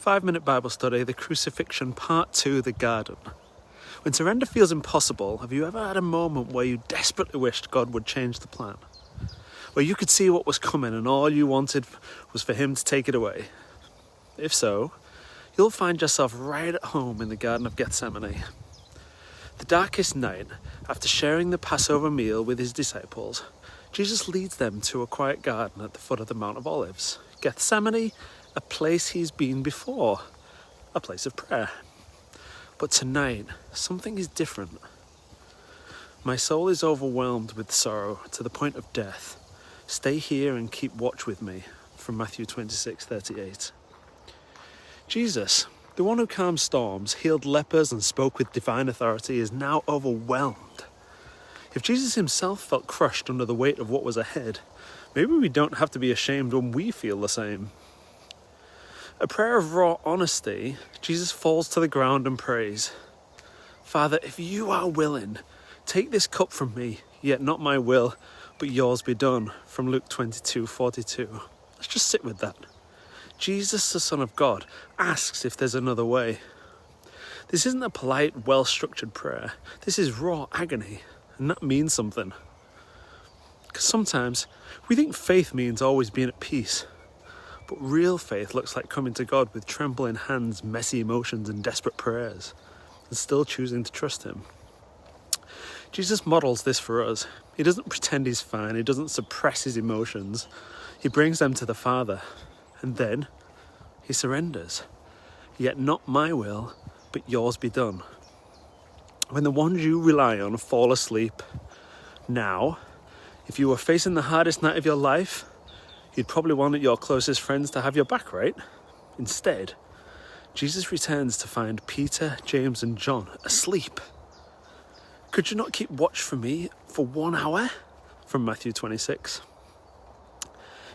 5-minute Bible study, the Crucifixion, Part 2, the Garden. When surrender feels impossible, have you ever had a moment where you desperately wished God would change the plan? Where you could see what was coming and all you wanted was for him to take it away? If so, you'll find yourself right at home in the Garden of Gethsemane. The darkest night, after sharing the Passover meal with his disciples, Jesus leads them to a quiet garden at the foot of the Mount of Olives. Gethsemane, a place he's been before, a place of prayer. But tonight, something is different. My soul is overwhelmed with sorrow to the point of death. Stay here and keep watch with me, from Matthew 26:38. Jesus, the one who calmed storms, healed lepers and spoke with divine authority, is now overwhelmed. If Jesus himself felt crushed under the weight of what was ahead, maybe we don't have to be ashamed when we feel the same. A prayer of raw honesty, Jesus falls to the ground and prays, "Father, if you are willing, take this cup from me, yet not my will, but yours be done," from Luke 22:42. Let's just sit with that. Jesus, the Son of God, asks if there's another way. This isn't a polite, well-structured prayer. This is raw agony. And that means something. Because sometimes we think faith means always being at peace. But real faith looks like coming to God with trembling hands, messy emotions and desperate prayers, and still choosing to trust him. Jesus models this for us. He doesn't pretend he's fine. He doesn't suppress his emotions. He brings them to the Father. And then he surrenders. "Yet not my will, but yours be done." When the ones you rely on fall asleep, now, if you were facing the hardest night of your life, you'd probably want your closest friends to have your back, right? Instead, Jesus returns to find Peter, James and John asleep. "Could you not keep watch for me for 1 hour?" from Matthew 26.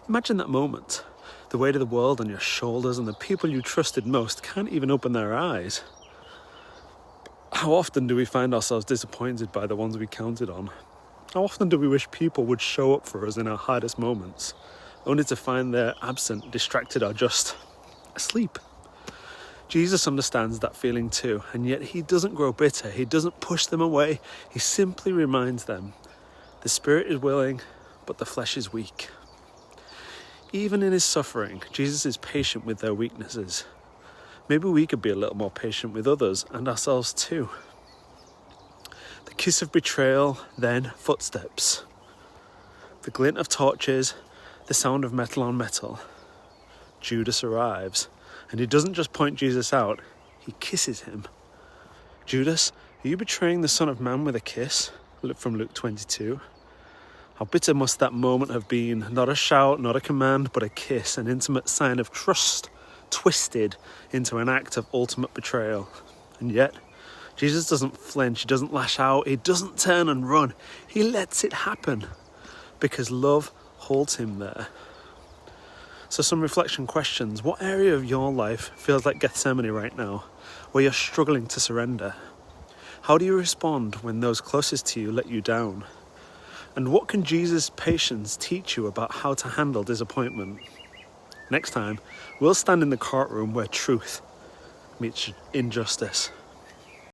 Imagine that moment. The weight of the world on your shoulders and the people you trusted most can't even open their eyes. How often do we find ourselves disappointed by the ones we counted on? How often do we wish people would show up for us in our hardest moments, only to find they're absent, distracted, or just asleep? Jesus understands that feeling too, and yet he doesn't grow bitter. He doesn't push them away. He simply reminds them, the spirit is willing, but the flesh is weak. Even in his suffering, Jesus is patient with their weaknesses. Maybe we could be a little more patient with others and ourselves too. The kiss of betrayal, then footsteps. The glint of torches, the sound of metal on metal. Judas arrives, and he doesn't just point Jesus out, he kisses him. "Judas, are you betraying the Son of Man with a kiss?" from Luke 22. How bitter must that moment have been? Not a shout, not a command, but a kiss, an intimate sign of trust, twisted into an act of ultimate betrayal. And yet, Jesus doesn't flinch, he doesn't lash out, he doesn't turn and run. He lets it happen because love holds him there. So some reflection questions. What area of your life feels like Gethsemane right now, where you're struggling to surrender? How do you respond when those closest to you let you down? And what can Jesus' patience teach you about how to handle disappointment? Next time, we'll stand in the courtroom where truth meets injustice.